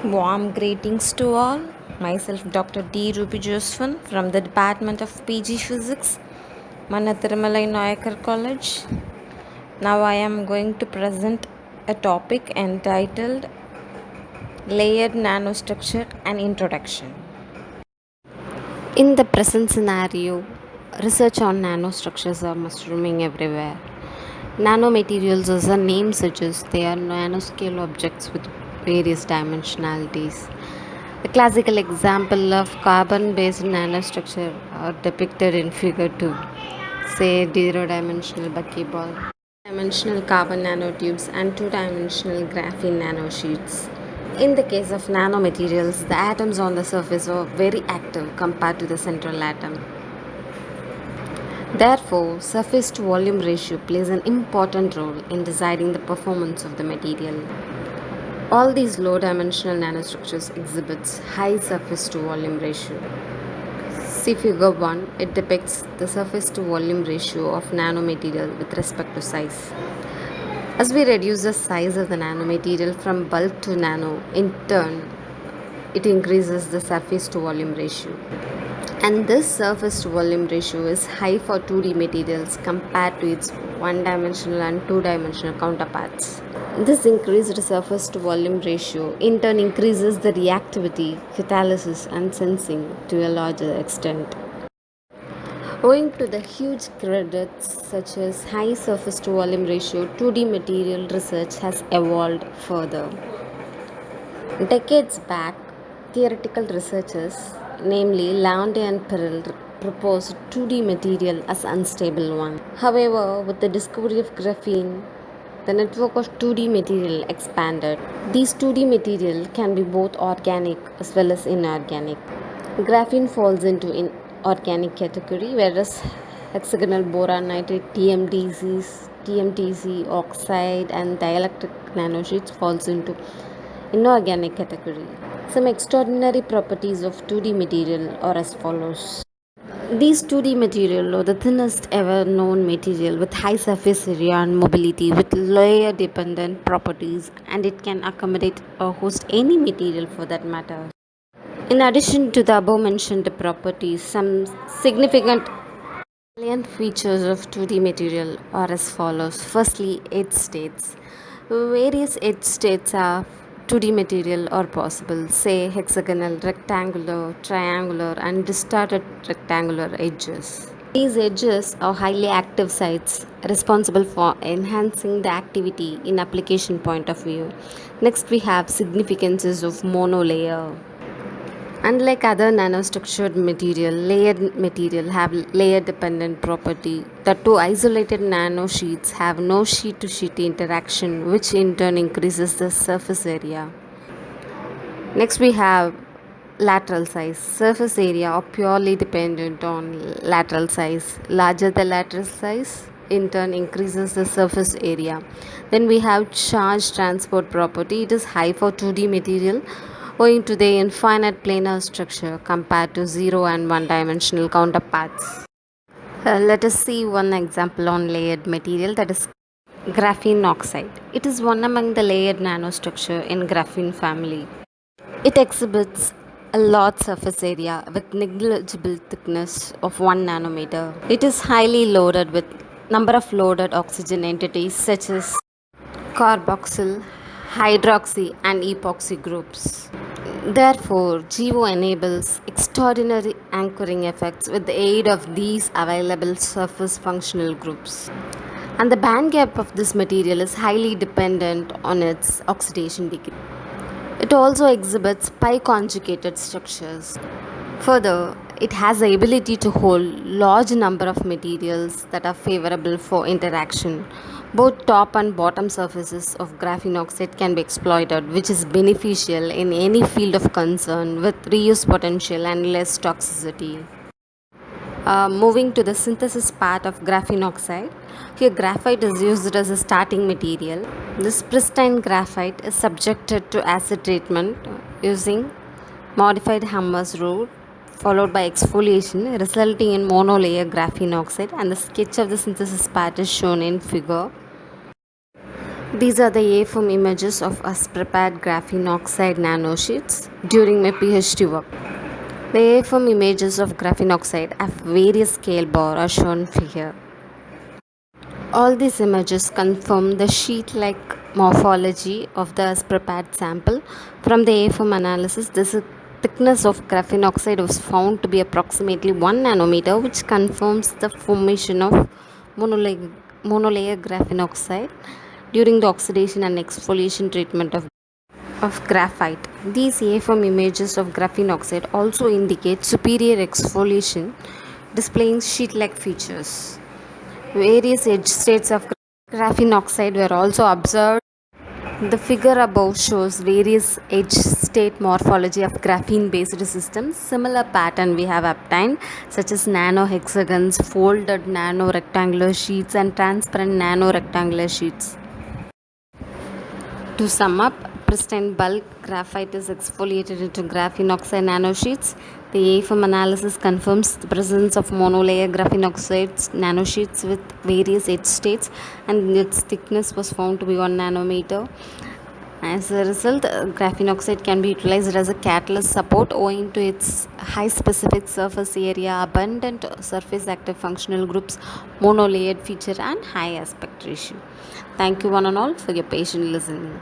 Warm greetings to all. Myself, Dr. D. Ruby Josephine from the Department of PG Physics, Manatiramalai Noyakar College. Now, I am going to present a topic entitled Layered Nanostructure and Introduction. In the present scenario, research on nanostructures are mushrooming everywhere. Nanomaterials, as the name suggests, they are nanoscale objects with various dimensionalities. The classical example of carbon-based nanostructure are depicted in figure 2, say zero-dimensional buckyball, dimensional carbon nanotubes and two-dimensional graphene nanosheets. In the case of nanomaterials, the atoms on the surface are very active compared to the central atom. Therefore, surface to volume ratio plays an important role in deciding the performance of the material. All these low dimensional nanostructures exhibits high surface to volume ratio. See figure 1, it depicts the surface to volume ratio of nanomaterial with respect to size. As we reduce the size of the nanomaterial from bulk to nano, in turn, it increases the surface to volume ratio. And this surface to volume ratio is high for 2D materials compared to its one-dimensional and two-dimensional counterparts. This increased surface to volume ratio in turn increases the reactivity, catalysis, and sensing to a larger extent. Owing to the huge credits such as high surface to volume ratio, 2D material research has evolved further. Decades back, theoretical researchers, namely Lavande and Perel, proposed 2D material as unstable one. However, with the discovery of graphene, the network of 2D material expanded. These 2D material can be both organic as well as inorganic. Graphene falls into inorganic category, whereas hexagonal boron nitride TMTC oxide and dielectric nanosheets falls into inorganic category. Some extraordinary properties of 2D material are as follows. These 2D material are the thinnest ever known material with high surface area and mobility with layer dependent properties, and it can accommodate or host any material for that matter. In addition to the above mentioned properties, some significant salient features of 2D material are as follows. Firstly, edge states. Various edge states of 2D material are possible, say hexagonal, rectangular, triangular, and distorted rectangular edges. These edges are highly active sites responsible for enhancing the activity in application point of view. Next, we have significances of monolayer. Unlike other nanostructured material, layered material have layer dependent property. The two isolated nanosheets have no sheet to sheet interaction, which in turn increases the surface area. Next we have lateral size. Surface area are purely dependent on lateral size. Larger the lateral size, in turn increases the surface area. Then we have charge transport property. It is high for 2D material owing to the infinite planar structure compared to zero and one dimensional counterparts. Let us see one example on layered material, that is graphene oxide. It is one among the layered nanostructure in graphene family. It exhibits a large surface area with negligible thickness of 1 nanometer. It is highly loaded with number of loaded oxygen entities such as carboxyl, hydroxy and epoxy groups. Therefore, GEO enables extraordinary anchoring effects with the aid of these available surface functional groups. And the band gap of this material is highly dependent on its oxidation degree. It also exhibits pi conjugated structures. Further, it has the ability to hold large number of materials that are favorable for interaction. Both top and bottom surfaces of graphene oxide can be exploited, which is beneficial in any field of concern with reuse potential and less toxicity. Moving to the synthesis part of graphene oxide, here graphite is used as a starting material. This pristine graphite is subjected to acid treatment using modified Hammer's rule followed by exfoliation resulting in monolayer graphene oxide, and the sketch of the synthesis part is shown in figure. These are the AFM images of us prepared graphene oxide nanosheets during my PhD work. The AFM images of graphene oxide at various scale bar are shown here. All these images confirm the sheet-like morphology of the as prepared sample. From the AFM analysis, the thickness of graphene oxide was found to be approximately 1 nanometer, which confirms the formation of monolayer graphene oxide during the oxidation and exfoliation treatment of graphite. These AFM images of graphene oxide also indicate superior exfoliation, displaying sheet-like features. Various edge states of graphene oxide were also observed. The figure above shows various edge state morphology of graphene based systems. Similar pattern we have obtained, such as nano hexagons, folded nano rectangular sheets, and transparent nano rectangular sheets. To sum up, pristine bulk graphite is exfoliated into graphene oxide nanosheets. The AFM analysis confirms the presence of monolayer graphene oxide nanosheets with various edge states, and its thickness was found to be 1 nanometer. As a result, graphene oxide can be utilized as a catalyst support owing to its high specific surface area, abundant surface active functional groups, monolayered feature, and high aspect ratio. Thank you, one and all, for your patient listening.